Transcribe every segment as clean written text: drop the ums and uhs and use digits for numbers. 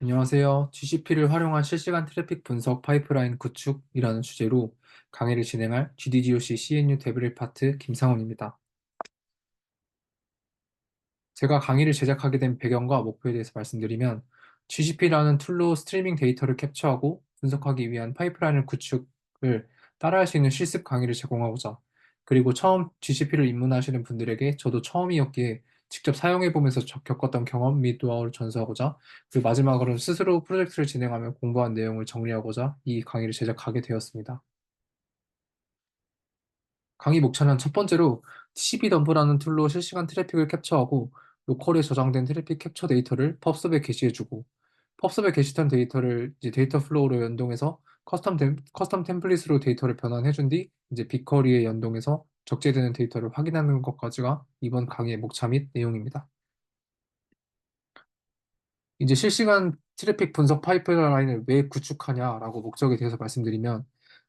안녕하세요. GCP를 활용한 실시간 트래픽 분석 파이프라인 구축이라는 주제로 강의를 진행할 GDGOC CNU 데브릴 파트 김상훈입니다. 제가 강의를 제작하게 된 배경과 목표에 대해서 말씀드리면 GCP라는 툴로 스트리밍 데이터를 캡처하고 분석하기 위한 파이프라인을 구축을 따라할 수 있는 실습 강의를 제공하고자, 그리고 처음 GCP를 입문하시는 분들에게 저도 처음이었기에 직접 사용해보면서 겪었던 경험 및 노하우를 전수하고자, 그리고 마지막으로는 스스로 프로젝트를 진행하며 공부한 내용을 정리하고자 이 강의를 제작하게 되었습니다. 강의 목차는 첫 번째로 TCP 덤프라는 툴로 실시간 트래픽을 캡처하고 로컬에 저장된 트래픽 캡처 데이터를 펍섭에 게시해주고, 펍섭에 게시된 데이터를 이제 데이터 플로우로 연동해서 커스텀 템플릿으로 데이터를 변환해준 뒤 이제 빅쿼리에 연동해서 적재되는 데이터를 확인하는 것까지가 이번 강의의 목차 및 내용입니다. 이제 실시간 트래픽 분석 파이프라인을 왜 구축하냐라고 목적에 대해서 말씀드리면,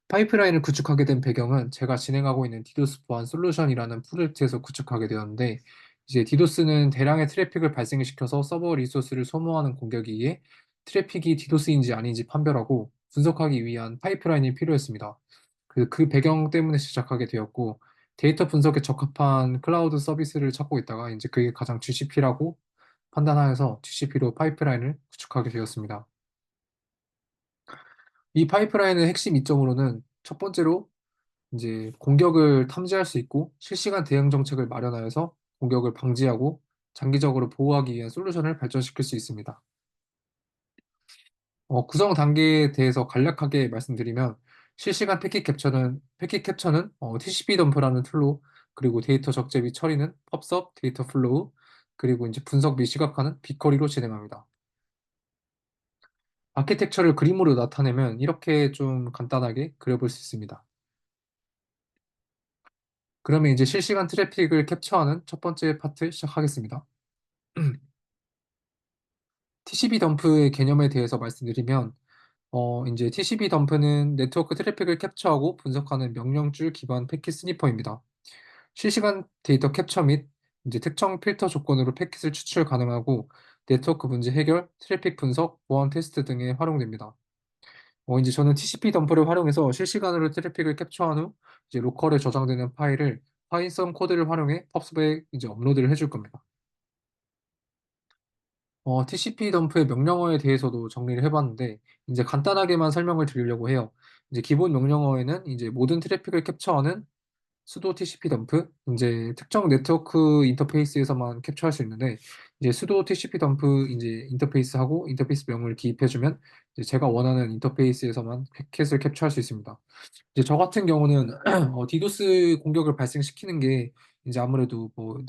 파이프라인을 구축하게 된 배경은 제가 진행하고 있는 디도스 보안 솔루션이라는 프로젝트에서 구축하게 되었는데, 이제 디도스는 대량의 트래픽을 발생시켜서 서버 리소스를 소모하는 공격이기에 트래픽이 디도스인지 아닌지 판별하고 분석하기 위한 파이프라인이 필요했습니다. 그 배경 때문에 시작하게 되었고, 데이터 분석에 적합한 클라우드 서비스를 찾고 있다가 이제 그게 가장 GCP라고 판단하여서 GCP로 파이프라인을 구축하게 되었습니다. 이 파이프라인의 핵심 이점으로는 첫 번째로 이제 공격을 탐지할 수 있고 실시간 대응 정책을 마련하여서 공격을 방지하고 장기적으로 보호하기 위한 솔루션을 발전시킬 수 있습니다. 구성 단계에 대해서 간략하게 말씀드리면, 실시간 패킷 캡처는 TCP 덤프라는 툴로, 그리고 데이터 적재 및 처리는 펍섭, 데이터 플로우, 그리고 이제 분석 및 시각화는 빅쿼리로 진행합니다. 아키텍처를 그림으로 나타내면 이렇게 좀 간단하게 그려볼 수 있습니다. 그러면 이제 실시간 트래픽을 캡처하는 첫 번째 파트 시작하겠습니다. TCP 덤프의 개념에 대해서 말씀드리면, 이제 TCP 덤프는 네트워크 트래픽을 캡처하고 분석하는 명령줄 기반 패킷 스니퍼입니다. 실시간 데이터 캡처 및 이제 특정 필터 조건으로 패킷을 추출 가능하고, 네트워크 문제 해결, 트래픽 분석, 보안 테스트 등에 활용됩니다. 이제 저는 TCP 덤프를 활용해서 실시간으로 트래픽을 캡처한 후 이제 로컬에 저장되는 파일을 파이썬 코드를 활용해 펍스에 이제 업로드를 해줄 겁니다. TCP 덤프의 명령어에 대해서도 정리를 해봤는데, 이제 간단하게만 설명을 드리려고 해요. 이제 기본 명령어에는 이제 모든 트래픽을 캡처하는 수도 TCP 덤프, 이제 특정 네트워크 인터페이스에서만 캡처할 수 있는데, 이제 수도 TCP 덤프 이제 인터페이스하고 인터페이스 명을 기입해주면 이제 제가 원하는 인터페이스에서만 패킷을 캡처할 수 있습니다. 이제 저 같은 경우는 디도스 공격을 발생시키는 게 이제 아무래도 뭐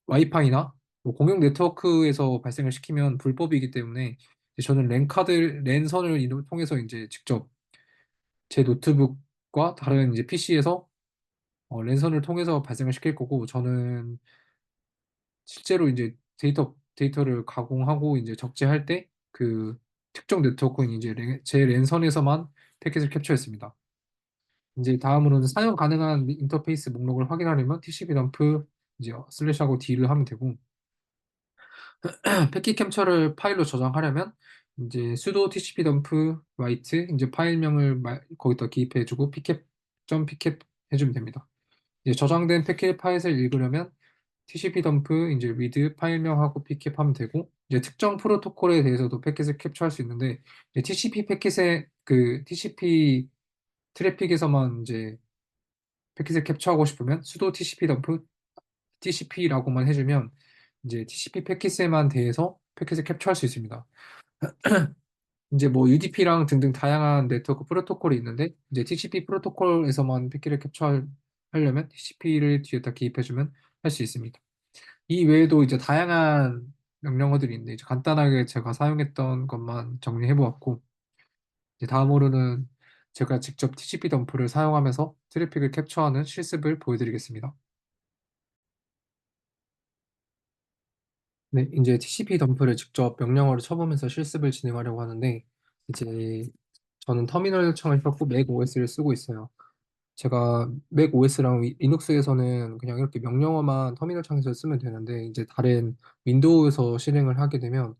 와이파이나 뭐 공용 네트워크에서 발생을 시키면 불법이기 때문에 이제 저는 랜선을 통해서 이제 직접 제 노트북과 다른 이제 PC에서 랜선을 통해서 발생을 시킬 거고, 저는 실제로 이제 데이터를 가공하고 이제 적재할 때 그 특정 네트워크는 이제 제 랜선에서만 패킷을 캡처했습니다. 이제 다음으로는 사용 가능한 인터페이스 목록을 확인하려면 TCP 덤프 이제 슬래시하고 D를 하면 되고, 패킷 캡처를 파일로 저장하려면 이제 sudo TCP 덤프 write 이제 파일명을 거기다 기입해주고 pcat 해주면 됩니다. 이제 저장된 패킷 파일을 읽으려면 TCP 덤프 이제 read 파일명하고 pcat 하면 되고, 이제 특정 프로토콜에 대해서도 패킷을 캡처할 수 있는데, 이제 TCP 패킷의 그 TCP 트래픽에서만 이제 패킷을 캡처하고 싶으면 sudo TCP 덤프 TCP라고만 해주면 이제 TCP 패킷에만 대해서 패킷을 캡처할 수 있습니다. 이제 뭐 UDP랑 등등 다양한 네트워크 프로토콜이 있는데, 이제 TCP 프로토콜에서만 패킷을 캡처하려면 TCP를 뒤에다 기입해주면 할 수 있습니다. 이 외에도 이제 다양한 명령어들이 있는데, 이제 간단하게 제가 사용했던 것만 정리해 보았고, 이제 다음으로는 제가 직접 TCP 덤프를 사용하면서 트래픽을 캡처하는 실습을 보여드리겠습니다. 네, 이제 TCP 덤프를 직접 명령어를 쳐보면서 실습을 진행하려고 하는데, 이제 저는 터미널 창을 켰고 맥 OS를 쓰고 있어요. 제가 맥 OS랑 리눅스에서는 그냥 이렇게 명령어만 터미널 창에서 쓰면 되는데, 이제 다른 윈도우에서 실행을 하게 되면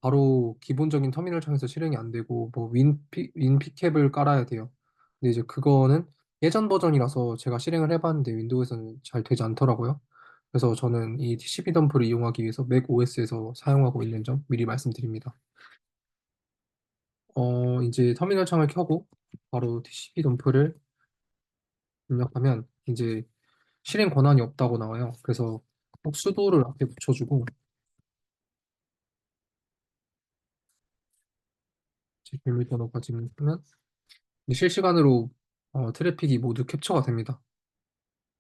바로 기본적인 터미널 창에서 실행이 안 되고 뭐 윈피캡을 깔아야 돼요. 근데 이제 그거는 예전 버전이라서 제가 실행을 해봤는데 윈도우에서는 잘 되지 않더라고요. 그래서 저는 이 TCP 덤프를 이용하기 위해서 맥 OS에서 사용하고 있는 점 미리 말씀드립니다. 이제 터미널 창을 켜고 바로 TCP 덤프를 입력하면 이제 실행 권한이 없다고 나와요. 그래서 꼭 수도를 앞에 붙여주고 제 비밀번호까지 입력하면 실시간으로 트래픽이 모두 캡처가 됩니다.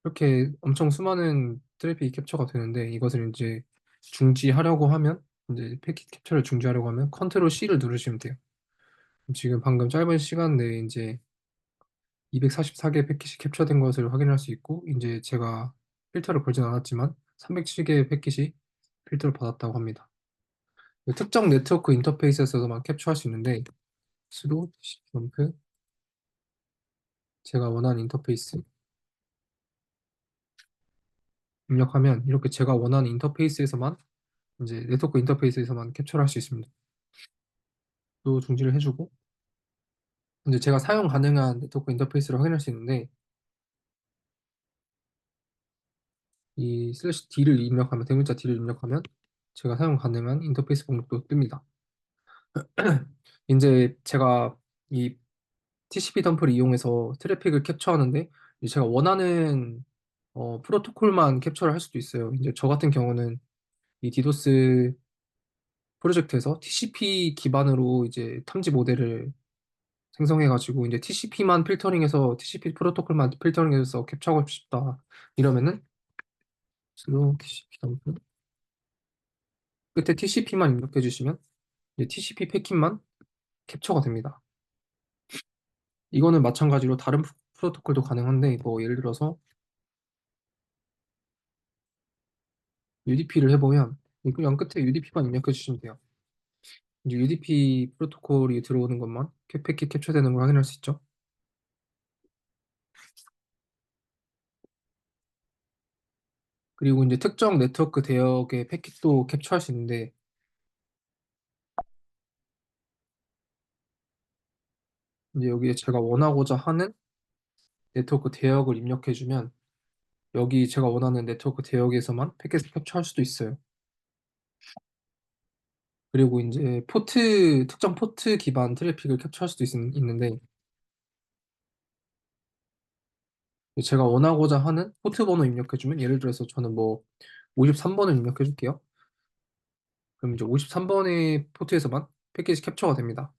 이렇게 엄청 수많은 트래픽이 캡처가 되는데 이것을 이제 중지하려고 하면 이제 패킷 캡처를 중지하려고 하면 컨트롤 C를 누르시면 돼요. 지금 방금 짧은 시간 내에 이제 244개 패킷이 캡처된 것을 확인할 수 있고 이제 제가 필터를 걸진 않았지만 307개의 패킷이 필터를 받았다고 합니다. 특정 네트워크 인터페이스에서만 캡처할 수 있는데 sudo 점프 제가 원하는 인터페이스 입력하면 이렇게 제가 원하는 인터페이스에서만 이제 네트워크 인터페이스에서만 캡처를 할 수 있습니다. 또 중지를 해주고 이제 제가 사용 가능한 네트워크 인터페이스를 확인할 수 있는데 이 슬래시 D를 입력하면 대문자 D를 입력하면 제가 사용 가능한 인터페이스 목록도 뜹니다. 이제 제가 이 TCP 덤프를 이용해서 트래픽을 캡처하는데 이제 제가 원하는 프로토콜만 캡처를 할 수도 있어요. 이제 저 같은 경우는 이 디도스 프로젝트에서 TCP 기반으로 이제 탐지 모델을 생성해가지고 이제 TCP만 필터링해서 TCP 프로토콜만 필터링해서 캡처하고 싶다 이러면은 슬로우 TCP 덤프 끝에 TCP만 입력해 주시면 이제 TCP 패킷만 캡처가 됩니다. 이거는 마찬가지로 다른 프로토콜도 가능한데 뭐 예를 들어서 UDP를 해보면 그냥 끝에 UDP만 입력해 주시면 돼요. 이제 UDP 프로토콜이 들어오는 것만 패킷 캡처되는 걸 확인할 수 있죠. 그리고 이제 특정 네트워크 대역의 패킷도 캡처할 수 있는데 이제 여기에 제가 원하고자 하는 네트워크 대역을 입력해주면 여기 제가 원하는 네트워크 대역에서만 패킷을 캡처할 수도 있어요. 그리고 이제 특정 포트 기반 트래픽을 캡처할 수도 있는데 제가 원하고자 하는 포트 번호 입력해주면 예를 들어서 저는 뭐 53번을 입력해줄게요. 그럼 이제 53번의 포트에서만 패킷이 캡처가 됩니다.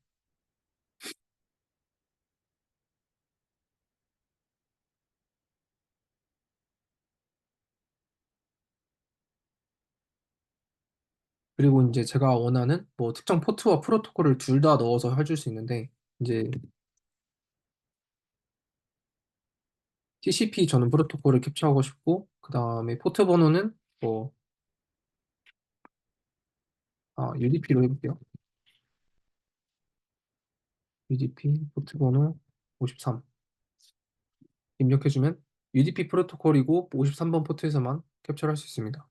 그리고 이제 제가 원하는 뭐 특정 포트와 프로토콜을 둘 다 넣어서 해줄 수 있는데 이제 TCP 저는 프로토콜을 캡처하고 싶고 그 다음에 포트 번호는 뭐 UDP로 해볼게요. UDP 포트 번호 53 입력해주면 UDP 프로토콜이고 53번 포트에서만 캡처를 할 수 있습니다.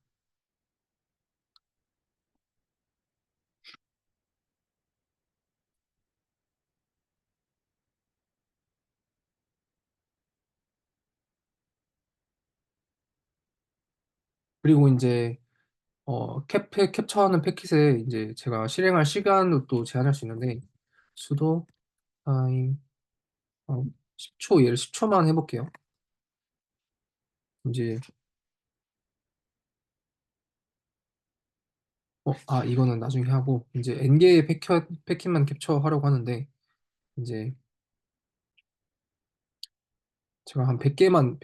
그리고 이제 캡처하는 패킷에 이제 제가 실행할 시간도 또 제한할 수 있는데 수도 타임 10초 얘를 10초만 해볼게요. 이제 이거는 나중에 하고 이제 N개의 패킷만 캡처하려고 하는데 이제 제가 한 100개만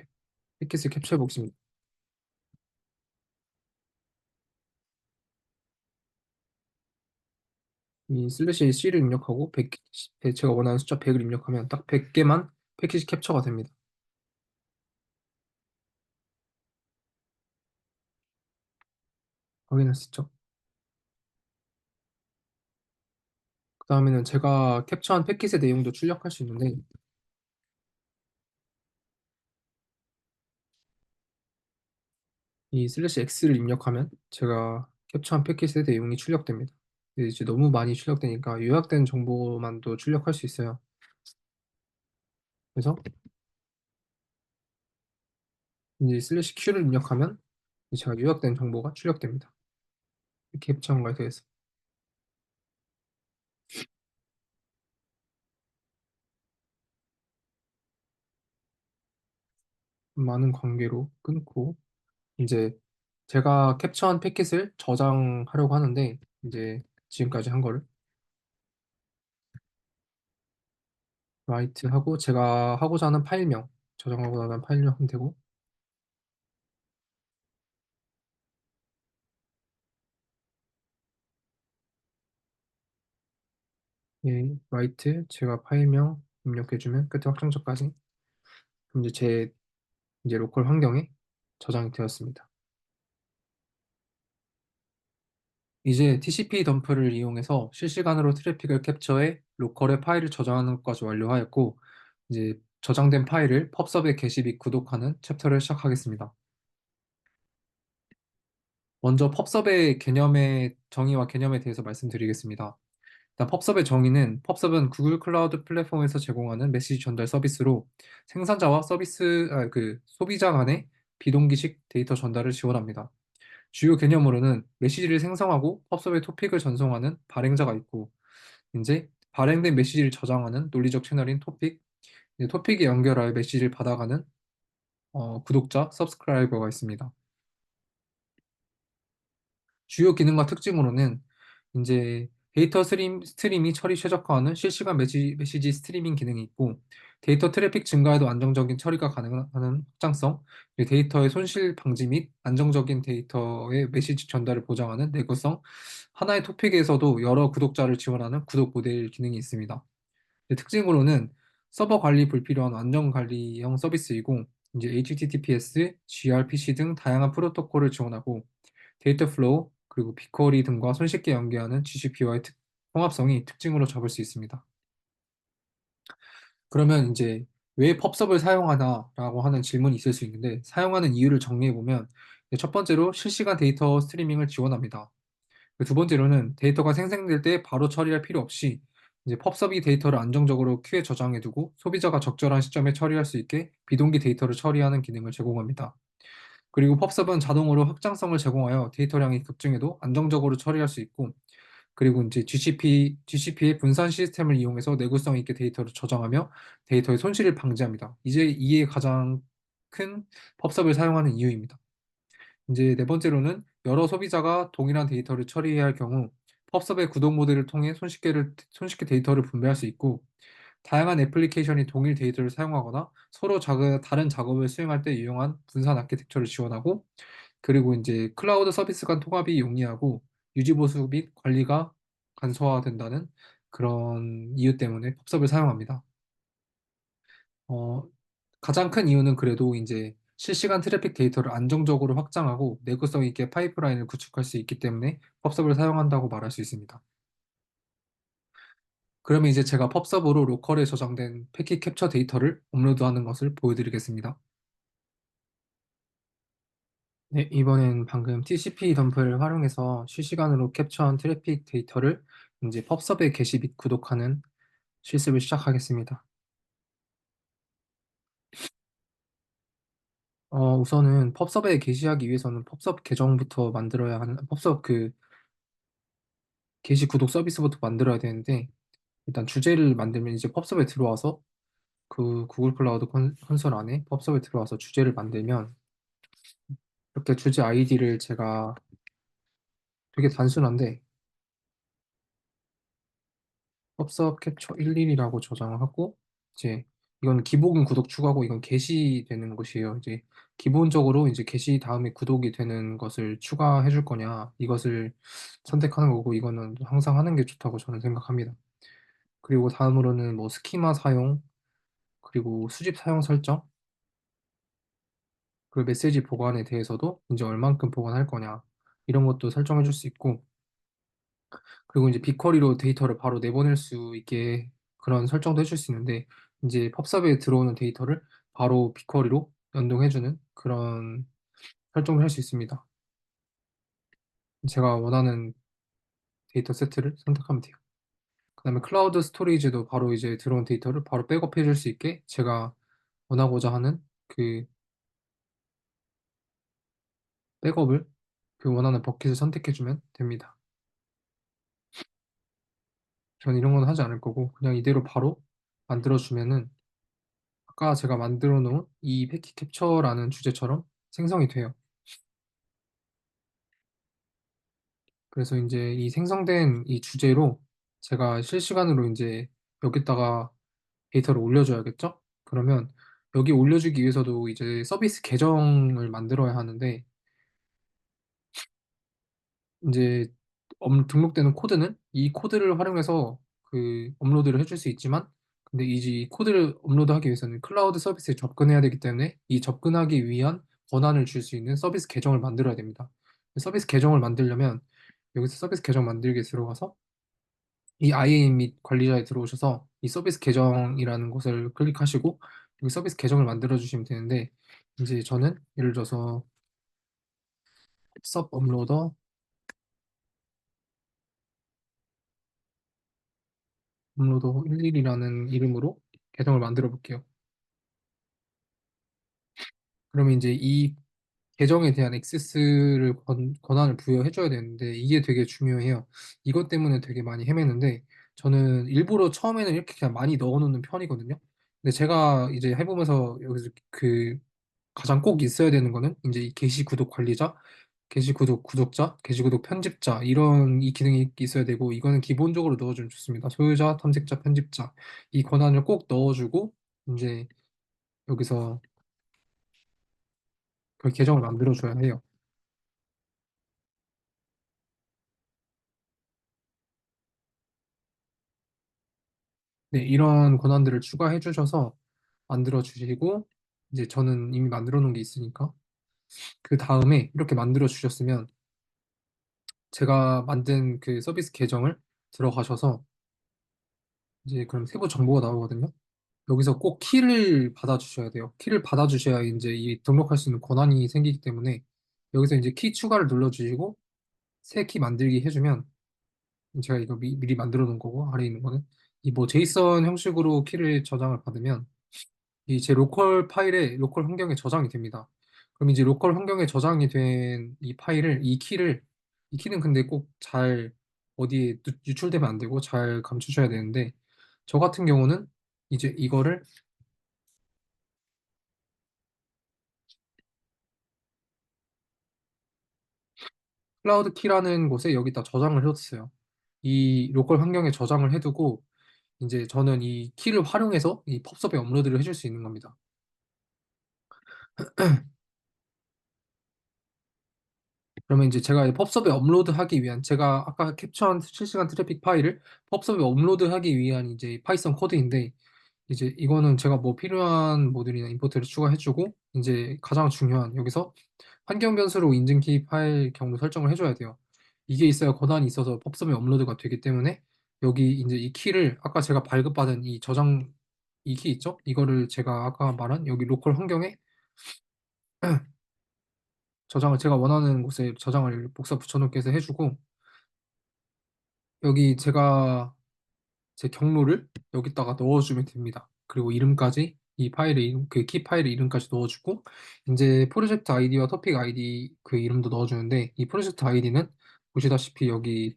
패킷을 캡처해 보겠습니다. 이 슬래시 C를 입력하고 제가 원하는 숫자 100을 입력하면 딱 100개만 패킷이 캡처가 됩니다. 확인할 수 있죠? 그 다음에는 제가 캡처한 패킷의 내용도 출력할 수 있는데 이 슬래시 X를 입력하면 제가 캡처한 패킷의 내용이 출력됩니다. 근데 이제 너무 많이 출력되니까 요약된 정보만도 출력할 수 있어요. 그래서 이제 슬래시 Q를 입력하면 제가 요약된 정보가 출력됩니다. 캡처 한거에 대해서 많은 관계로 끊고 이제 제가 캡처한 패킷을 저장하려고 하는데 이제 지금까지 한 거를 라이트 하고 제가 하고자 하는 파일명 저장하고자 하는 파일명 하면 되고 예, 라이트 제가 파일명 입력해주면 끝에 확장처까지 그럼 이제 제 이제 로컬 환경에 저장이 되었습니다. 이제 TCP 덤프를 이용해서 실시간으로 트래픽을 캡처해 로컬에 파일을 저장하는 것까지 완료하였고 이제 저장된 파일을 펍섭에 게시 및 구독하는 챕터를 시작하겠습니다. 먼저 펍섭의 개념의 정의와 개념에 대해서 말씀드리겠습니다. 일단 펍섭의 정의는 펍섭은 구글 클라우드 플랫폼에서 제공하는 메시지 전달 서비스로 생산자와 그 소비자 간의 비동기식 데이터 전달을 지원합니다. 주요 개념으로는 메시지를 생성하고 펍섭에 토픽을 전송하는 발행자가 있고 이제 발행된 메시지를 저장하는 논리적 채널인 토픽, 이제 토픽에 연결하여 메시지를 받아가는 구독자, 서브스크라이버가 있습니다. 주요 기능과 특징으로는 이제 데이터 스트림이 처리 최적화하는 실시간 메시지 스트리밍 기능이 있고 데이터 트래픽 증가에도 안정적인 처리가 가능한 확장성, 그리고 데이터의 손실 방지 및 안정적인 데이터의 메시지 전달을 보장하는 내구성, 하나의 토픽에서도 여러 구독자를 지원하는 구독 모델 기능이 있습니다. 특징으로는 서버 관리 불필요한 완전 관리형 서비스이고 이제 HTTPS, gRPC 등 다양한 프로토콜을 지원하고 데이터 플로우 그리고 빅쿼리 등과 손쉽게 연계하는 GCP와의 통합성이 특징으로 잡을 수 있습니다. 그러면 이제 왜 펍섭을 사용하나라고 하는 질문이 있을 수 있는데 사용하는 이유를 정리해 보면 첫 번째로 실시간 데이터 스트리밍을 지원합니다. 두 번째로는 데이터가 생성될 때 바로 처리할 필요 없이 이제 펍섭이 데이터를 안정적으로 큐에 저장해 두고 소비자가 적절한 시점에 처리할 수 있게 비동기 데이터를 처리하는 기능을 제공합니다. 그리고 펍섭은 자동으로 확장성을 제공하여 데이터량이 급증해도 안정적으로 처리할 수 있고 그리고 이제 GCP의 분산 시스템을 이용해서 내구성 있게 데이터를 저장하며 데이터의 손실을 방지합니다. 이제 이게 가장 큰 펍섭을 사용하는 이유입니다. 이제 네 번째로는 여러 소비자가 동일한 데이터를 처리해야 할 경우 펍섭의 구독 모델을 통해 손쉽게 데이터를 분배할 수 있고 다양한 애플리케이션이 동일 데이터를 사용하거나 서로 다른 작업을 수행할 때 유용한 분산 아키텍처를 지원하고 그리고 이제 클라우드 서비스 간 통합이 용이하고 유지 보수 및 관리가 간소화된다는 그런 이유 때문에 펍섭을 사용합니다. 어, 가장 큰 이유는 그래도 이제 실시간 트래픽 데이터를 안정적으로 확장하고 내구성 있게 파이프라인을 구축할 수 있기 때문에 펍섭을 사용한다고 말할 수 있습니다. 그러면 이제 제가 펍섭으로 로컬에 저장된 패킷 캡처 데이터를 업로드하는 것을 보여드리겠습니다. 네, 이번엔 방금 TCP 덤프를 활용해서 실시간으로 캡처한 트래픽 데이터를 이제 펍섭에 게시 및 구독하는 실습을 시작하겠습니다. 우선은 펍섭에 게시하기 위해서는 펍섭 계정부터 만들어야 하는, 펍섭 그 게시 구독 서비스부터 만들어야 되는데, 일단 주제를 만들면 이제 펍섭에 들어와서 그 구글 클라우드 콘솔 안에 펍섭에 들어와서 주제를 만들면 이렇게 주제 아이디를 제가 되게 단순한데 펍섭 캡처 11이라고 저장을 하고 이제 이건 기본 구독 추가고 이건 게시되는 것이에요. 이제 기본적으로 이제 게시 다음에 구독이 되는 것을 추가해 줄 거냐 이것을 선택하는 거고 이거는 항상 하는 게 좋다고 저는 생각합니다. 그리고 다음으로는 뭐 스키마 사용 그리고 수집 사용 설정 그리고 메시지 보관에 대해서도 이제 얼만큼 보관할 거냐 이런 것도 설정해 줄 수 있고 그리고 이제 빅쿼리로 데이터를 바로 내보낼 수 있게 그런 설정도 해줄 수 있는데 이제 펍섭에 들어오는 데이터를 바로 빅쿼리로 연동해주는 그런 설정을 할 수 있습니다. 제가 원하는 데이터 세트를 선택하면 돼요. 그다음에 클라우드 스토리지도 바로 이제 들어온 데이터를 바로 백업해 줄 수 있게 제가 원하고자 하는 그 백업을 그 원하는 버킷을 선택해 주면 됩니다. 전 이런 건 하지 않을 거고 그냥 이대로 바로 만들어 주면은 아까 제가 만들어 놓은 이 패킷 캡처라는 주제처럼 생성이 돼요. 그래서 이제 이 생성된 이 주제로 제가 실시간으로 이제 여기다가 데이터를 올려줘야겠죠? 그러면 여기 올려주기 위해서도 이제 서비스 계정을 만들어야 하는데 이제 등록되는 코드는 이 코드를 활용해서 그 업로드를 해줄 수 있지만 근데 이 코드를 업로드하기 위해서는 클라우드 서비스에 접근해야 되기 때문에 이 접근하기 위한 권한을 줄 수 있는 서비스 계정을 만들어야 됩니다. 서비스 계정을 만들려면 여기서 서비스 계정 만들기에 들어가서 이 IAM 및 관리자에 들어오셔서 이 서비스 계정이라는 곳을 클릭하시고 여기 서비스 계정을 만들어 주시면 되는데 이제 저는 예를 들어서 섭 업로더 11이라는 이름으로 계정을 만들어 볼게요. 그러면 이제 이 계정에 대한 액세스를 권한을 부여해 줘야 되는데 이게 되게 중요해요. 이것 때문에 되게 많이 헤매는데 저는 일부러 처음에는 이렇게 그냥 많이 넣어 놓는 편이거든요. 근데 제가 이제 해보면서 여기서 그 가장 꼭 있어야 되는 거는 이제 이 게시 구독 관리자, 게시 구독 구독자, 게시 구독 편집자 이런 이 기능이 있어야 되고 이거는 기본적으로 넣어주면 좋습니다. 소유자, 탐색자, 편집자 이 권한을 꼭 넣어주고 이제 여기서 그 계정을 만들어줘야 해요. 네, 이런 권한들을 추가해 주셔서 만들어 주시고 이제 저는 이미 만들어 놓은 게 있으니까 그 다음에 이렇게 만들어 주셨으면 제가 만든 그 서비스 계정을 들어가셔서 이제 그럼 세부 정보가 나오거든요. 여기서 꼭 키를 받아주셔야 돼요. 키를 받아주셔야 이제 이 등록할 수 있는 권한이 생기기 때문에 여기서 이제 키 추가를 눌러주시고 새 키 만들기 해주면 제가 이거 미리 만들어 놓은 거고 아래에 있는 거는 이 뭐 제이슨 형식으로 키를 저장을 받으면 이 제 로컬 파일에 로컬 환경에 저장이 됩니다. 그럼 이제 로컬 환경에 저장이 된 이 파일을 이 키는 근데 꼭 잘 어디에 유출되면 안 되고 잘 감추셔야 되는데 저 같은 경우는 이제 이거를 클라우드 키라는 곳에 여기다 저장을 해뒀어요. 이 로컬 환경에 저장을 해두고 이제 저는 이 키를 활용해서 이 펍섭에 업로드를 해줄 수 있는 겁니다. 그러면 이제 제가 펍섭에 업로드하기 위한 제가 아까 캡처한 실시간 트래픽 파일을 펍섭에 업로드하기 위한 이제 파이썬 코드인데 이제 이거는 제가 뭐 필요한 모듈이나 임포트를 추가해주고 이제 가장 중요한 여기서 환경 변수로 인증키 파일 경로 설정을 해줘야 돼요. 이게 있어야 권한이 있어서 펍섭에 업로드가 되기 때문에 여기 이제 이 키를 아까 제가 발급받은 이 저장 이 키 있죠? 이거를 제가 아까 말한 여기 로컬 환경에 저장을 제가 원하는 곳에 저장을 복사 붙여넣기 해서 해주고 여기 제가 제 경로를 여기다가 넣어주면 됩니다. 그리고 이름까지 이 파일의 이름, 그 키 파일의 이름까지 넣어주고 이제 프로젝트 아이디와 토픽 아이디 그 이름도 넣어주는데 이 프로젝트 아이디는 보시다시피 여기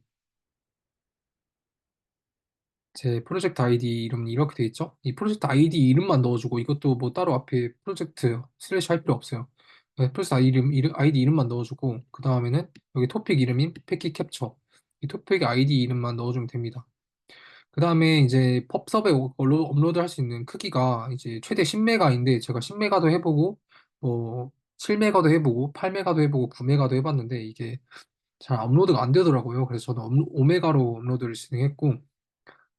제 프로젝트 아이디 이름이 이렇게 돼 있죠? 이 프로젝트 아이디 이름만 넣어주고 이것도 뭐 따로 앞에 프로젝트 슬래시 할 필요 없어요. 네, 프로젝트 아이디 이름만 넣어주고 그 다음에는 여기 토픽 이름인 패킷 캡처 이 토픽 아이디 이름만 넣어주면 됩니다. 그 다음에 이제 펍섭에 업로드 할 수 있는 크기가 이제 최대 10메가인데 제가 10메가도 해보고 뭐 7메가도 해보고 8메가도 해보고 9메가도 해봤는데 이게 잘 업로드가 안 되더라고요. 그래서 저는 5메가로 업로드를 진행했고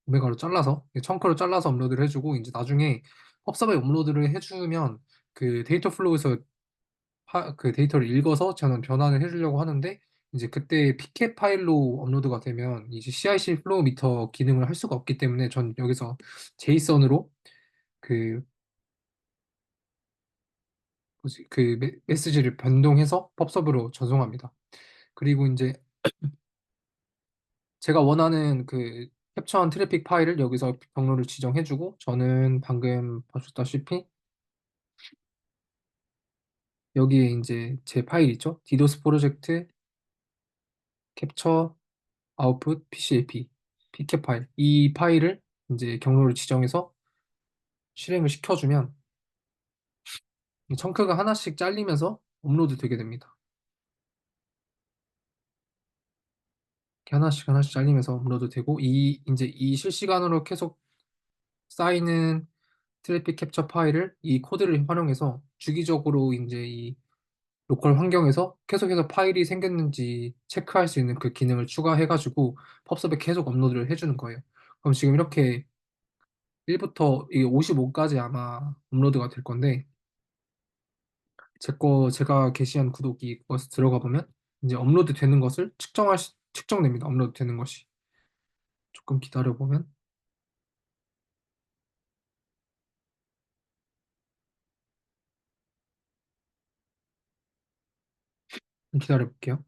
5메가로 잘라서 청크로 잘라서 업로드를 해주고 이제 나중에 펍섭에 업로드를 해주면 그 데이터 플로우에서 그 데이터를 읽어서 저는 변환을 해주려고 하는데 이제 그때 피켓 파일로 업로드가 되면 이제 CI/CD 플로우 미터 기능을 할 수가 없기 때문에 전 여기서 제이선으로 그 뭐지 그 메시지를 변동해서 펍섭으로 전송합니다. 그리고 이제 제가 원하는 그 캡처한 트래픽 파일을 여기서 경로를 지정해주고 저는 방금 보셨다시피 여기에 이제 제 파일 있죠? 디도스 프로젝트 캡처 아웃풋 PCAP pcat 파일 이 파일을 이제 경로를 지정해서 실행을 시켜주면 이 청크가 하나씩 잘리면서 업로드 되게 됩니다. 이렇게 하나씩 하나씩 잘리면서 업로드 되고 이 이제 이 실시간으로 계속 쌓이는 트래픽 캡처 파일을 이 코드를 활용해서 주기적으로 이제 이 로컬 환경에서 계속해서 파일이 생겼는지 체크할 수 있는 그 기능을 추가해가지고 펍섭에 계속 업로드를 해주는 거예요. 그럼 지금 이렇게 1부터 이 55까지 아마 업로드가 될 건데 제가 게시한 구독이 그것에 들어가 보면 이제 업로드 되는 것을 측정됩니다. 업로드 되는 것이. 조금 기다려 보면 기다려 볼게요.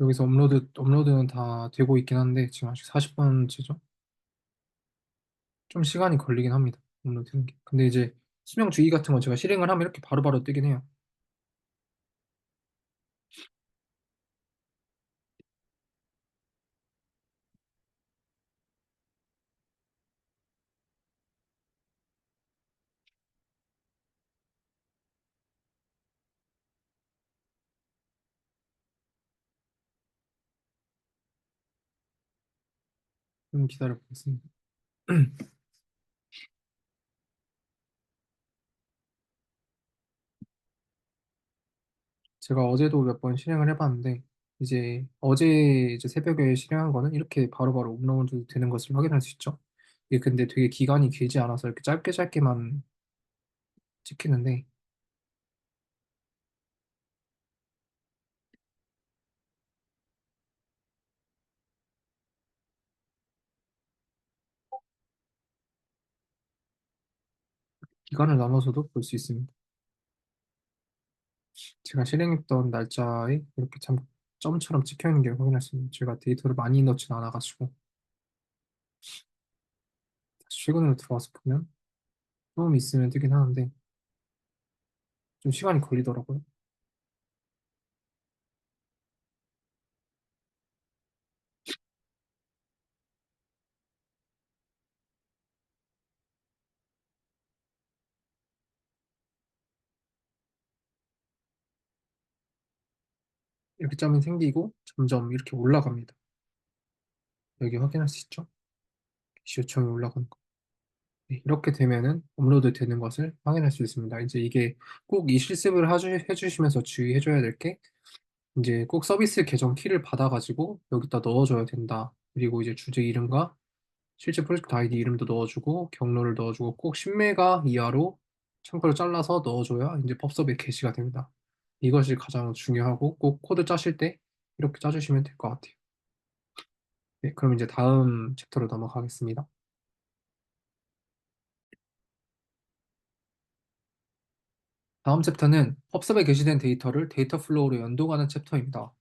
여기서 업로드는 다 되고 있긴 한데 지금 아직 40번째죠. 좀 시간이 걸리긴 합니다. 업로드는 게. 근데 이제 수명 주기 같은 거 제가 실행을 하면 이렇게 바로바로 뜨긴 해요. 좀 기다려 보겠습니다. 제가 어제도 몇 번 실행을 해봤는데 이제 어제 이제 새벽에 실행한 거는 이렇게 바로바로 업로드 되는 것을 확인할 수 있죠. 이게 근데 되게 기간이 길지 않아서 이렇게 짧게 짧게만 찍히는데 기간을 나눠서도 볼 수 있습니다. 제가 실행했던 날짜에 이렇게 참 점처럼 찍혀 있는 게 확인할 수 있는 제가 데이터를 많이 넣진 않아가지고 다시 최근으로 들어와서 보면 좀 있으면 뜨긴 하는데 좀 시간이 걸리더라고요. 이렇게 점이 생기고 점점 이렇게 올라갑니다. 여기 확인할 수 있죠? 요청이 올라가는 거. 네, 이렇게 되면은 업로드 되는 것을 확인할 수 있습니다. 이제 이게 꼭 이 실습을 해주시면서 주의해줘야 될 게 이제 꼭 서비스 계정 키를 받아가지고 여기다 넣어줘야 된다. 그리고 이제 주제 이름과 실제 프로젝트 아이디 이름도 넣어주고 경로를 넣어주고 꼭 10메가 이하로 참고로 잘라서 넣어줘야 이제 펍섭에 게시가 됩니다. 이것이 가장 중요하고 꼭 코드 짜실 때 이렇게 짜주시면 될 것 같아요. 네, 그럼 이제 다음 챕터로 넘어가겠습니다. 다음 챕터는 펍섭에 게시된 데이터를 데이터 플로우로 연동하는 챕터입니다.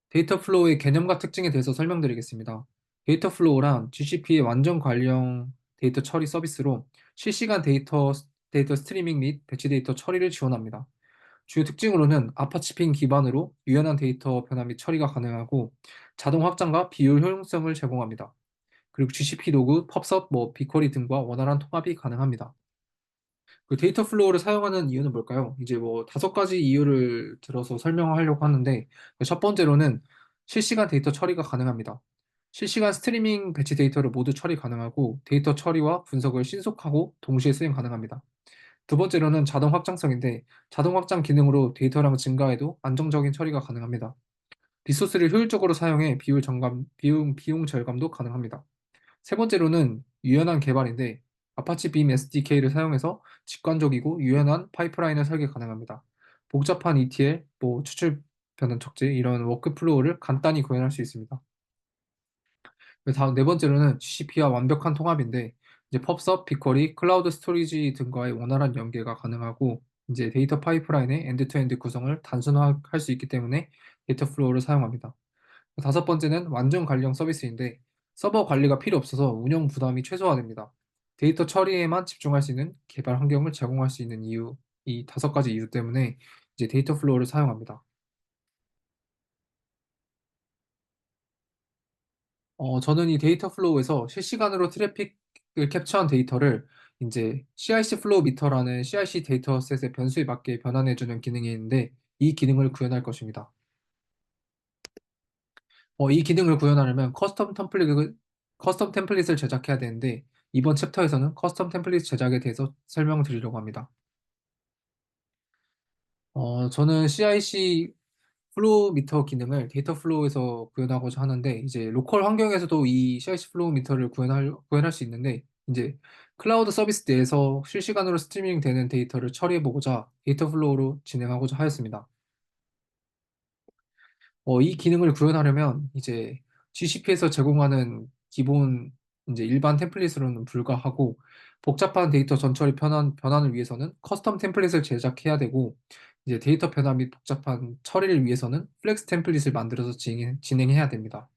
데이터 플로우의 개념과 특징에 대해서 설명드리겠습니다. 데이터 플로우란 GCP의 완전 관리형 데이터 처리 서비스로 실시간 데이터 스트리밍 및 배치 데이터 처리를 지원합니다. 주요 특징으로는 아파치핑 기반으로 유연한 데이터 변화 및 처리가 가능하고 자동 확장과 비율 효용성을 제공합니다. 그리고 GCP 도구, 펍섭, 빅쿼리 등과 원활한 통합이 가능합니다. 그 데이터 플로우를 사용하는 이유는 뭘까요? 이제 뭐 5가지 이유를 들어서 설명하려고 하는데 첫 번째로는 실시간 데이터 처리가 가능합니다. 실시간 스트리밍 배치 데이터를 모두 처리 가능하고 데이터 처리와 분석을 신속하고 동시에 수행 가능합니다. 두 번째로는 자동 확장성인데 자동 확장 기능으로 데이터량 증가에도 안정적인 처리가 가능합니다. 리소스를 효율적으로 사용해 비용 절감도 가능합니다. 세 번째로는 유연한 개발인데 아파치 빔 SDK를 사용해서 직관적이고 유연한 파이프라인을 설계 가능합니다. 복잡한 ETL, 추출 변환 척지 이런 워크플로우를 간단히 구현할 수 있습니다. 다음 네 번째로는 GCP와 완벽한 통합인데 이제 펍섭, 빅쿼리, 클라우드 스토리지 등과의 원활한 연계가 가능하고 이제 데이터 파이프라인의 엔드투엔드 구성을 단순화할 수 있기 때문에 데이터 플로우를 사용합니다. 다섯 번째는 완전 관리형 서비스인데 서버 관리가 필요 없어서 운영 부담이 최소화됩니다. 데이터 처리에만 집중할 수 있는 개발 환경을 제공할 수 있는 이유, 이 다섯 가지 이유 때문에 이제 데이터 플로우를 사용합니다. 저는 이 데이터 플로우에서 실시간으로 트래픽을 캡처한 데이터를 이제 CIC 플로우 미터라는 CIC 데이터셋의 변수에 맞게 변환해주는 기능이 있는데 이 기능을 구현할 것입니다. 이 기능을 구현하려면 커스텀 템플릿을 제작해야 되는데 이번 챕터에서는 커스텀 템플릿 제작에 대해서 설명드리려고 합니다. 저는 CIC 플로우 미터 기능을 데이터 플로우에서 구현하고자 하는데 이제 로컬 환경에서도 이 CIC 플로우 미터를 구현할 수 있는데 이제 클라우드 서비스 내에서 실시간으로 스트리밍 되는 데이터를 처리해보고자 데이터 플로우로 진행하고자 하였습니다. 이 기능을 구현하려면 이제 GCP에서 제공하는 기본 이제 일반 템플릿으로는 불가하고 복잡한 데이터 전처리 변환을 위해서는 커스텀 템플릿을 제작해야 되고 이제 데이터 변환 및 복잡한 처리를 위해서는 플렉스 템플릿을 만들어서 진행해야 됩니다.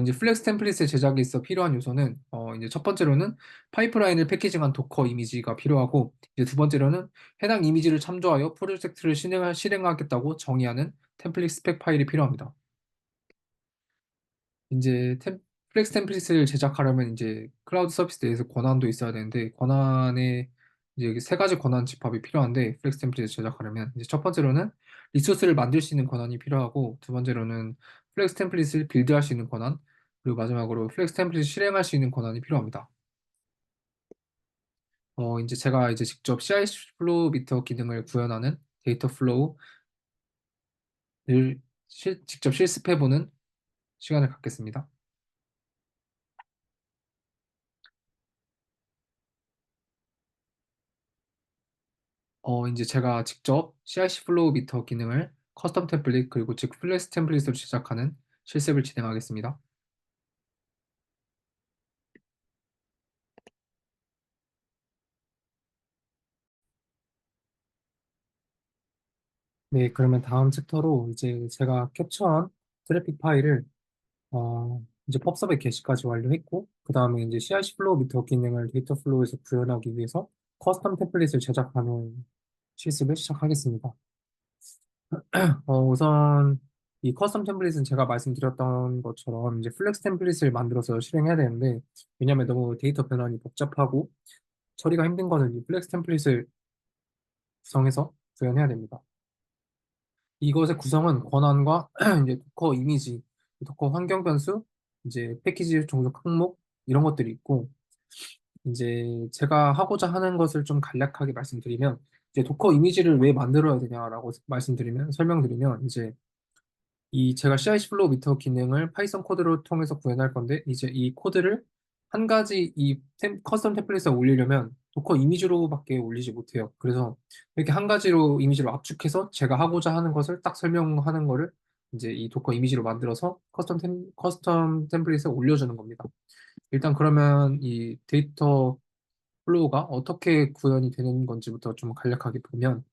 이제 플렉스 템플릿의 제작에 있어 필요한 요소는 이제 첫 번째로는 파이프라인을 패키징한 도커 이미지가 필요하고 이제 두 번째로는 해당 이미지를 참조하여 프로젝트를 실행하겠다고 정의하는 템플릿 스펙 파일이 필요합니다. 이제 플렉스 템플릿을 제작하려면 이제 클라우드 서비스 내에서 권한도 있어야 되는데 권한에 이제 여기 세 가지 권한 집합이 필요한데 플렉스 템플릿을 제작하려면 이제 첫 번째로는 리소스를 만들 수 있는 권한이 필요하고 두 번째로는 플렉스 템플릿을 빌드할 수 있는 권한 그리고 마지막으로 플렉스 템플릿을 실행할 수 있는 권한이 필요합니다. 이제 제가 이제 직접 CI 플로우 미터 기능을 구현하는 데이터 플로우를 직접 실습해보는 시간을 갖겠습니다. 이제 제가 직접 CIC 플로우 미터 기능을 커스텀 템플릿 그리고 즉 플렉스 템플릿으로 제작하는 실습을 진행하겠습니다. 네, 그러면 다음 챕터로 이제 제가 캡처한 트래픽 파일을 이제 펍섭의 게시까지 완료했고 그 다음에 이제 CIC 플로우 미터 기능을 데이터 플로우에서 구현하기 위해서 커스텀 템플릿을 제작하는 실습을 시작하겠습니다. 우선 이 커스텀 템플릿은 제가 말씀드렸던 것처럼 이제 플렉스 템플릿을 만들어서 실행해야 되는데 왜냐하면 너무 데이터 변환이 복잡하고 처리가 힘든 거는 이 플렉스 템플릿을 구성해서 구현해야 됩니다. 이것의 구성은 권한과 이제 도커 이미지, 도커 환경 변수, 이제 패키지 종족 항목 이런 것들이 있고 이제 제가 하고자 하는 것을 좀 간략하게 말씀드리면 이제 도커 이미지를 왜 만들어야 되냐라고 설명드리면 이제 이 제가 CI 플로우 미터 기능을 파이썬 코드로 통해서 구현할 건데 이제 이 코드를 한 가지 커스텀 템플릿에 올리려면 도커 이미지로밖에 올리지 못해요. 그래서 이렇게 한 가지로 이미지로 압축해서 제가 하고자 하는 것을 딱 설명하는 거를 이제 이 도커 이미지로 만들어서 커스텀 템플릿에 올려주는 겁니다. 일단 그러면 이 데이터 플로우가 어떻게 구현이 되는 건지부터 좀 간략하게 보면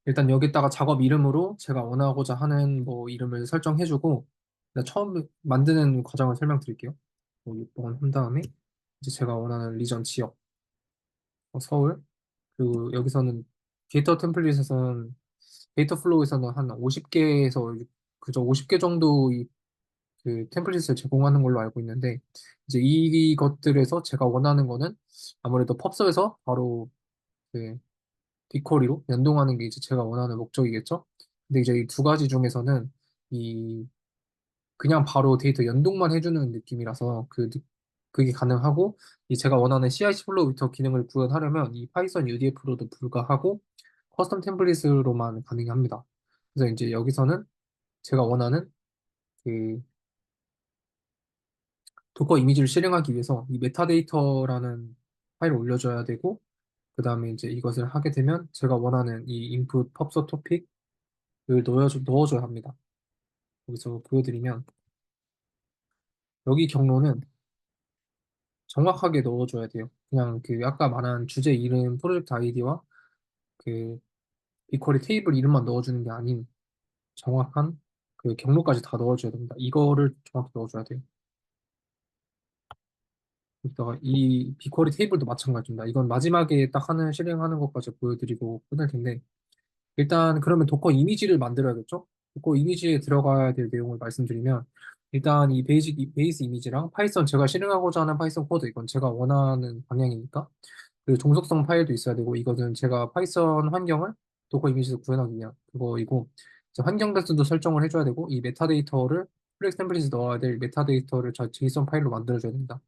일단 여기다가 작업 이름으로 제가 원하고자 하는 뭐 이름을 설정해주고 일단 처음 만드는 과정을 설명드릴게요. 6번 한 다음에 이제 제가 원하는 리전 지역 서울 그리고 여기서는 데이터 템플릿에서는 데이터 플로우에서는 한 50개에서 그저 50개 정도 그 템플릿을 제공하는 걸로 알고 있는데 이제 이것들에서 제가 원하는 거는 아무래도 펍섭에서 바로 그 빅쿼리로 연동하는 게 이제 제가 원하는 목적이겠죠. 근데 이제 이 두 가지 중에서는 이 그냥 바로 데이터 연동만 해주는 느낌이라서 그게 가능하고 이 제가 원하는 CI/CD 플로우 위터 기능을 구현하려면 이 파이썬 UDF로도 불가하고 커스텀 템플릿으로만 가능합니다. 그래서 이제 여기서는 제가 원하는 그 도커 이미지를 실행하기 위해서 이 메타데이터라는 파일을 올려줘야 되고, 그 다음에 이제 이것을 하게 되면 제가 원하는 이 input 펍서 토픽을 넣어줘야 합니다. 여기서 보여드리면 여기 경로는 정확하게 넣어줘야 돼요. 그냥 그 아까 말한 주제 이름, 프로젝트 아이디와 그 비쿼리 테이블 이름만 넣어주는 게 아닌 정확한 그 경로까지 다 넣어줘야 됩니다. 이거를 정확히 넣어줘야 돼요. 그러니까 이 비쿼리 테이블도 마찬가지입니다. 이건 마지막에 딱 하는 실행하는 것까지 보여드리고 끝날 텐데, 일단 그러면 도커 이미지를 만들어야겠죠? 도커 이미지에 들어가야 될 내용을 말씀드리면, 일단 이 베이스 이미지랑 파이썬, 제가 실행하고자 하는 파이썬 코드, 이건 제가 원하는 방향이니까, 그리고 종속성 파일도 있어야 되고, 이거는 제가 파이썬 환경을 도커 이미지에서 구현하기 위한 그거이고, 이제 환경 배수도 설정을 해줘야 되고, 이 메타데이터를 플렉스 템플릿에 넣어야 될 메타데이터를 제이슨 파일로 만들어줘야 됩니다.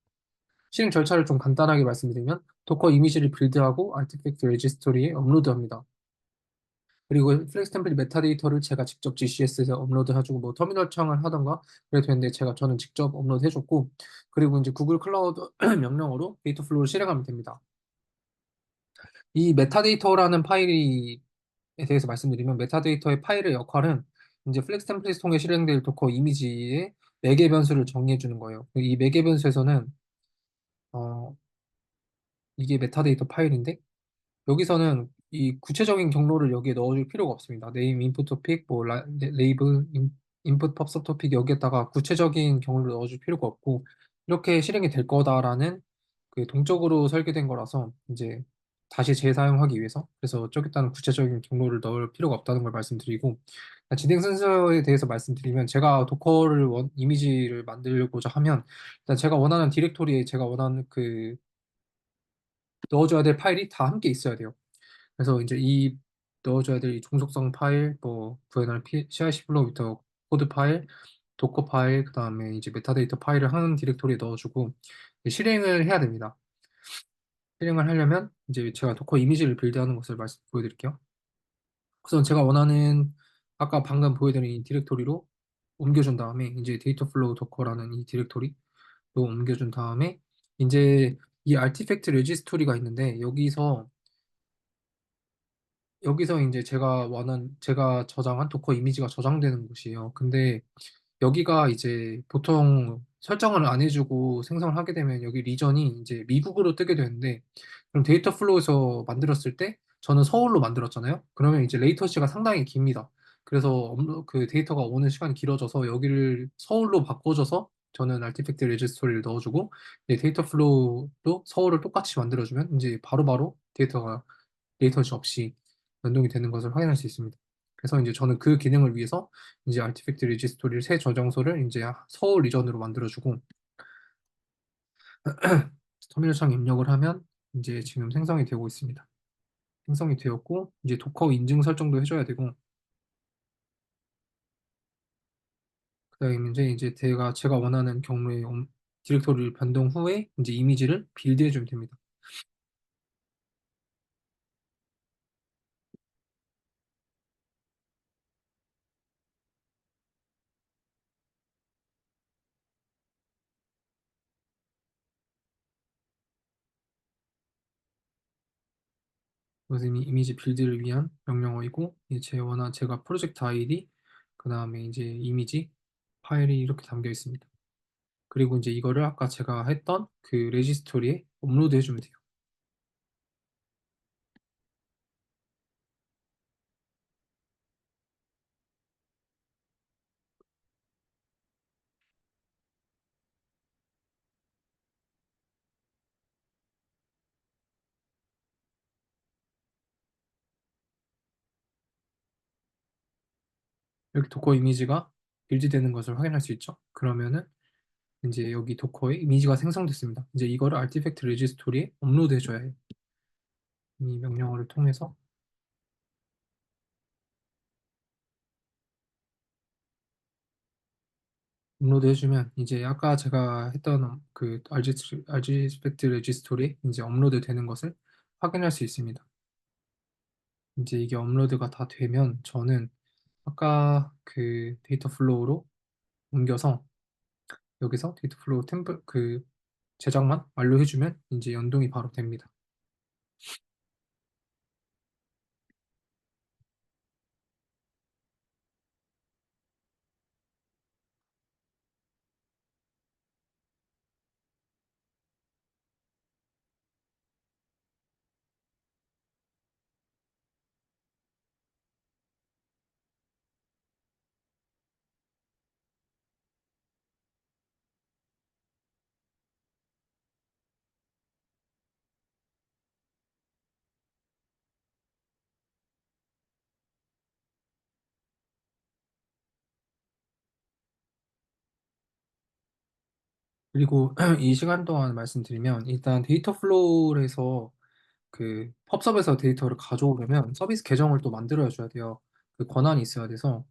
실행 절차를 좀 간단하게 말씀드리면, 도커 이미지를 빌드하고 아티팩트 레지스토리에 업로드합니다. 그리고 플렉스 템플릿 메타데이터를 제가 직접 GCS에서 업로드 해주고, 뭐 터미널 창을 하던가 그래도 되는데, 저는 직접 업로드 해줬고, 그리고 이제 구글 클라우드 명령어로 데이터 플로우를 실행하면 됩니다. 이 메타데이터라는 파일에 대해서 말씀드리면, 메타데이터의 파일의 역할은 이제 플렉스 템플릿 통해 실행될 도커 이미지의 매개 변수를 정의해 주는 거예요. 이 매개 변수에서는 어, 이게 메타데이터 파일인데, 여기서는 이 구체적인 경로를 여기에 넣어줄 필요가 없습니다. 네임, 인풋 토픽, 뭐 레이블, 인풋 펍섭 토픽, 여기에다가 구체적인 경로를 넣어줄 필요가 없고, 이렇게 실행이 될 거다라는 그 동적으로 설계된 거라서 이제 다시 재사용하기 위해서, 그래서 저기다는 구체적인 경로를 넣을 필요가 없다는 걸 말씀드리고, 진행 순서에 대해서 말씀드리면, 제가 도커를 이미지를 만들고자 하면, 일단 제가 원하는 디렉토리에 제가 원하는 그 넣어줘야 될 파일이 다 함께 있어야 돼요. 그래서 이제 이 넣어줘야 될 이 종속성 파일, 뭐 VNR, CI/CD 플로우부터 코드 파일, 도커 파일, 그 다음에 이제 메타데이터 파일을 한 디렉토리에 넣어주고 실행을 해야 됩니다. 실행을 하려면 이제 제가 도커 이미지를 빌드하는 것을 보여드릴게요. 우선 제가 원하는 아까 방금 보여드린 이 디렉토리로 옮겨준 다음에, 이제 데이터 플로우 도커라는 이 디렉토리로 옮겨준 다음에, 이제 이 아티팩트 레지스토리가 있는데, 여기서 이제 제가 저장한 도커 이미지가 저장되는 곳이에요. 근데 여기가 이제 보통 설정을 안 해주고 생성을 하게 되면 여기 리전이 이제 미국으로 뜨게 되는데, 그럼 데이터 플로우에서 만들었을 때 저는 서울로 만들었잖아요. 그러면 이제 레이턴시가 상당히 깁니다. 그래서 그 데이터가 오는 시간이 길어져서 여기를 서울로 바꿔줘서 저는 아티팩트 레지스토리를 넣어주고, 이제 데이터 플로우도 서울을 똑같이 만들어주면 이제 바로바로 데이터가 레이턴시 없이 연동이 되는 것을 확인할 수 있습니다. 그래서 이제 저는 그 기능을 위해서 이제 아티팩트 리지스토리를 새 저장소를 이제 서울 리전으로 만들어주고, 터미널창 입력을 하면 이제 지금 생성이 되고 있습니다. 생성이 되었고, 이제 도커 인증 설정도 해줘야 되고, 그다음에 이제 제가 원하는 경로의 디렉토리를 변동 후에 이제 이미지를 빌드해주면 됩니다. 그래서 이미 이미지 빌드를 위한 명령어이고, 이제 제가 프로젝트 아이디, 그 다음에 이제 이미지 파일이 이렇게 담겨 있습니다. 그리고 이제 이거를 아까 제가 했던 그 레지스토리에 업로드 해주면 돼요. 이렇게 도커 이미지가 빌드되는 것을 확인할 수 있죠. 그러면은 이제 여기 도커에 이미지가 생성됐습니다. 이제 이거를 아티팩트 레지스토리에 업로드 해줘야 해요. 이 명령어를 통해서 업로드 해주면 이제 아까 제가 했던 그 아티팩트 레지스토리에 이제 업로드 되는 것을 확인할 수 있습니다. 이제 이게 업로드가 다 되면 저는 아까 그 데이터 플로우로 옮겨서 여기서 데이터 플로우 템플 그 제작만 완료해주면 이제 연동이 바로 됩니다. 그리고 이 시간 동안 말씀드리면 일단 데이터 플로우에서 그 펍섭에서 데이터를 가져오려면 서비스 계정을 또 만들어 줘야 돼요. 그 권한이 있어야 돼서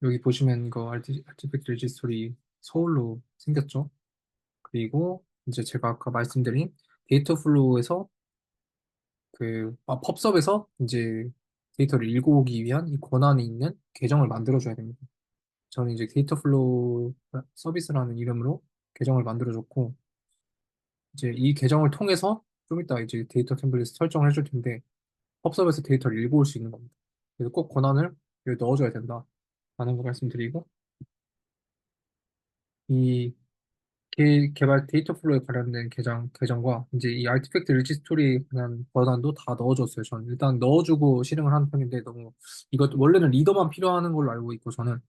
여기 보시면 이거 아티팩트 레지스토리 서울로 생겼죠. 그리고 이제 제가 아까 말씀드린 데이터 플로우에서 펍섭에서 이제 데이터를 읽고 오기 위한 이 권한이 있는 계정을 만들어 줘야 됩니다. 저는 이제 데이터 플로우 서비스라는 이름으로 계정을 만들어 줬고 이제 이 계정을 통해서 좀 이따 이제 데이터 템플릿 설정을 해줄 텐데 펍섭에서 데이터를 읽어올 수 있는 겁니다. 그래서 꼭 권한을 여기 넣어줘야 된다. 라는 거 말씀드리고 이 개발 데이터 플로우에 관련된 계정과 이제 이 아티팩트 리지스토리에 관한 권한도 다 넣어줬어요. 저는 일단 넣어주고 실행을 하는 편인데 너무 이것 원래는 리더만 필요하는 걸로 알고 있고 저는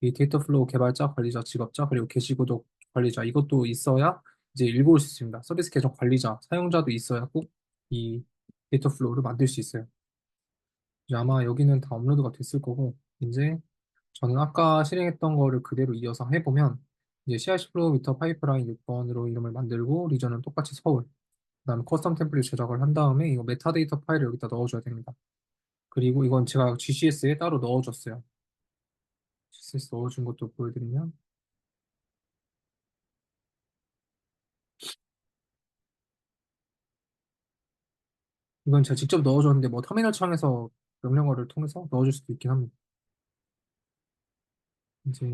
이 데이터 플로우 개발자, 관리자, 직업자 그리고 게시구독 관리자 이것도 있어야 이제 읽어올 수 있습니다. 서비스 계정 관리자, 사용자도 있어야 꼭 이 데이터 플로우를 만들 수 있어요. 이제 아마 여기는 다 업로드가 됐을 거고, 이제 저는 아까 실행했던 거를 그대로 이어서 해보면, 이제 CI/CD 플로우 미터 파이프라인 6번으로 이름을 만들고, 리전은 똑같이 서울, 그다음에 커스텀 템플릿 제작을 한 다음에 이거 메타데이터 파일을 여기다 넣어줘야 됩니다. 그리고 이건 제가 GCS에 따로 넣어줬어요. GCS 넣어준 것도 보여드리면, 이건 제가 직접 넣어줬는데, 뭐 터미널 창에서 명령어를 통해서 넣어줄 수도 있긴 합니다. 이제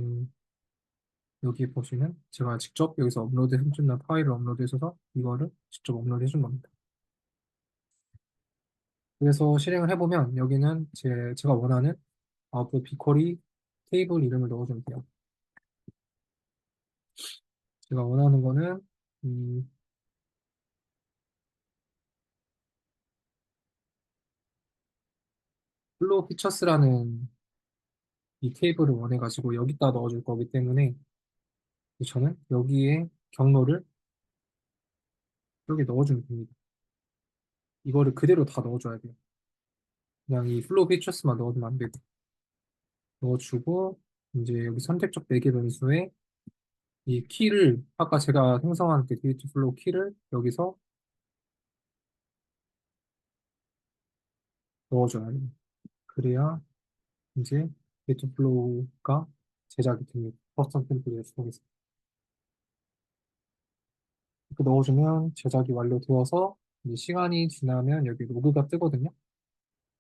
여기 보시면 제가 직접 여기서 업로드 해준 파일을 업로드해서 이거를 직접 업로드 해준 겁니다. 그래서 실행을 해보면 여기는 제가 원하는 아웃풋 비쿼리 테이블 이름을 넣어주면 돼요. 제가 원하는 거는 이 플로우 피처스라는 이 테이블을 원해가지고 여기다 넣어줄 거기 때문에 저는 여기에 경로를 여기 넣어주면 됩니다. 이거를 그대로 다 넣어줘야 돼요. 그냥 이 플로우 피처스만 넣어주면 안 되고 넣어주고 이제 여기 선택적 매개 변수에 이 키를 아까 제가 생성한 그 데이트 플로우 키를 여기서 넣어줘야 돼요. 그래야 이제 데이터 플로우가 제작이 됩니다. 커스텀 템플릿을 통해서. 이렇게 넣어주면 제작이 완료되어서 이제 시간이 지나면 여기 로그가 뜨거든요.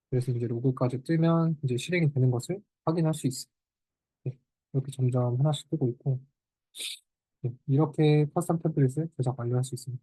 그래서 이제 로그까지 뜨면 이제 실행이 되는 것을 확인할 수 있어요. 네, 이렇게 점점 하나씩 뜨고 있고 네, 이렇게 커스텀 템플릿을 제작 완료할 수 있습니다.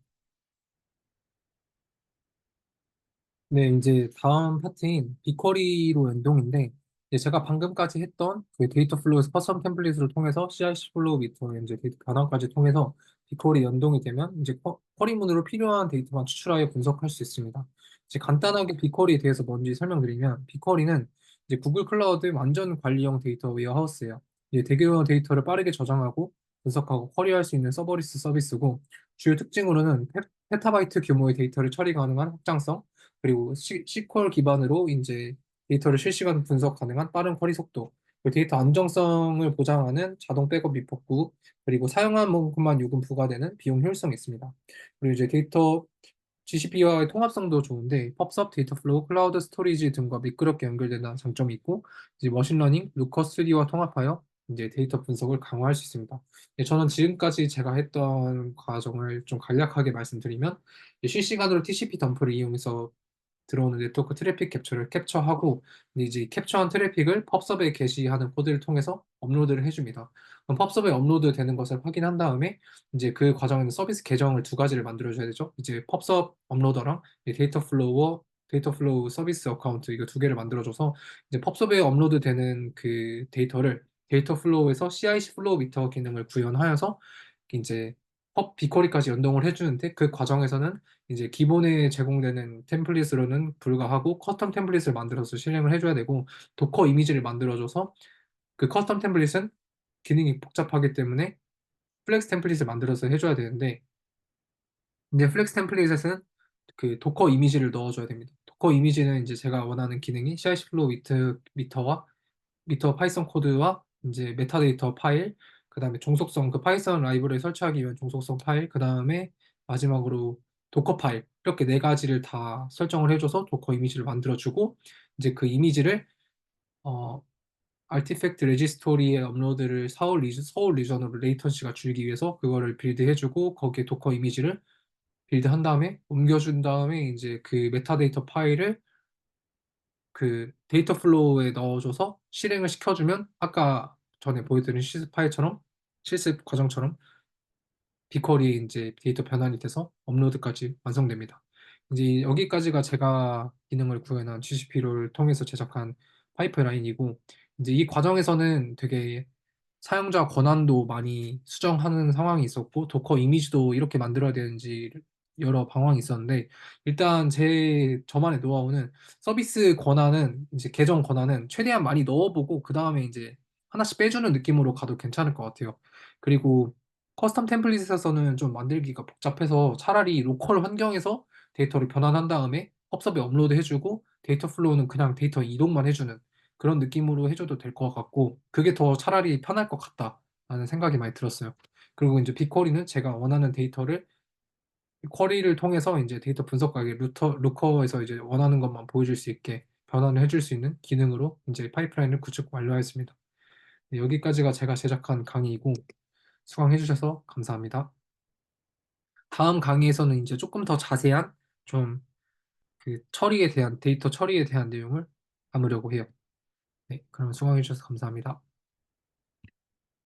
네, 이제 다음 파트인 빅쿼리로 연동인데, 이제 제가 방금까지 했던 그 데이터 플로우에서 커스텀 템플릿을 통해서 CI/CD 플로우 미터 이제 데이터 변환까지 통해서 빅쿼리 연동이 되면 이제 쿼리문으로 필요한 데이터만 추출하여 분석할 수 있습니다. 이제 간단하게 빅쿼리에 대해서 뭔지 설명드리면, 빅쿼리는 이제 구글 클라우드 완전 관리형 데이터 웨어하우스예요. 이제 대규모 데이터를 빠르게 저장하고 분석하고 쿼리할 수 있는 서버리스 서비스고, 주요 특징으로는 페타바이트 규모의 데이터를 처리 가능한 확장성, 그리고 SQL 기반으로 이제 데이터를 실시간 분석 가능한 빠른 쿼리 속도, 그리고 데이터 안정성을 보장하는 자동 백업 리포트, 그리고 사용한 만큼만 요금 부과되는 비용 효율성이 있습니다. 그리고 이제 데이터 GCP와의 통합성도 좋은데 펍섭, 데이터 플로우, 클라우드 스토리지 등과 미끄럽게 연결된다는 장점이 있고 이제 머신러닝, 루커 스튜디오와 통합하여 이제 데이터 분석을 강화할 수 있습니다. 저는 지금까지 제가 했던 과정을 좀 간략하게 말씀드리면 실시간으로 TCP 덤프를 이용해서 들어오는 네트워크 트래픽 캡처를 캡처하고 이제 이 캡처한 트래픽을 펍섭에 게시하는 코드를 통해서 업로드를 해줍니다. 그럼 펍섭에 업로드 되는 것을 확인한 다음에 이제 그 과정에는 서비스 계정을 두 가지를 만들어줘야 되죠. 이제 펍섭 업로더랑 이 데이터 플로우 서비스 어카운트 이거 두 개를 만들어줘서 이제 펍섭에 업로드되는 그 데이터를 데이터 플로우에서 CI/CD 플로우 미터 기능을 구현하여서 이제 펍 비쿼리까지 연동을 해주는데 그 과정에서는 이제 기본에 제공되는 템플릿으로는 불가하고 커스텀 템플릿을 만들어서 실행을 해줘야 되고 도커 이미지를 만들어줘서 그 커스텀 템플릿은 기능이 복잡하기 때문에 플렉스 템플릿을 만들어서 해줘야 되는데 이제 플렉스 템플릿에서는 그 도커 이미지를 넣어줘야 됩니다. 도커 이미지는 이제 제가 원하는 기능이 CI/CD 플로우 미터와 미터 파이썬 코드와 이제 메타데이터 파일, 그 다음에 종속성, 그 파이썬 라이브러리 설치하기 위한 종속성 파일, 그 다음에 마지막으로 도커 파일, 이렇게 네 가지를 다 설정을 해줘서 도커 이미지를 만들어주고, 이제 그 이미지를, 어, 아티팩트 레지스토리에 업로드를 서울 리전으로 레이턴시가 줄기 위해서 그거를 빌드해주고, 거기에 도커 이미지를 빌드한 다음에, 옮겨준 다음에, 이제 그 메타데이터 파일을 그 데이터 플로우에 넣어줘서 실행을 시켜주면 아까 전에 보여드린 실습 과정처럼 비쿼리에 이제 데이터 변환이 돼서 업로드까지 완성됩니다. 이제 여기까지가 제가 기능을 구현한 GCP를 통해서 제작한 파이프라인이고 이제 이 과정에서는 되게 사용자 권한도 많이 수정하는 상황이 있었고 도커 이미지도 이렇게 만들어야 되는지 여러 방황이 있었는데 일단 저만의 노하우는 서비스 권한은 이제 계정 권한은 최대한 많이 넣어보고 그 다음에 이제 하나씩 빼주는 느낌으로 가도 괜찮을 것 같아요. 그리고 커스텀 템플릿에서는 좀 만들기가 복잡해서 차라리 로컬 환경에서 데이터를 변환한 다음에 펍섭에 업로드 해주고 데이터 플로우는 그냥 데이터 이동만 해주는 그런 느낌으로 해줘도 될 것 같고 그게 더 차라리 편할 것 같다라는 생각이 많이 들었어요. 그리고 이제 빅쿼리는 제가 원하는 데이터를 쿼리를 통해서 이제 데이터 분석하기 루커에서 이제 원하는 것만 보여줄 수 있게 변환을 해줄 수 있는 기능으로 이제 파이프라인을 구축 완료하였습니다. 네, 여기까지가 제가 제작한 강의이고 수강해 주셔서 감사합니다. 다음 강의에서는 이제 조금 더 자세한 좀 그 처리에 대한 데이터 처리에 대한 내용을 담으려고 해요. 네, 그럼 수강해 주셔서 감사합니다.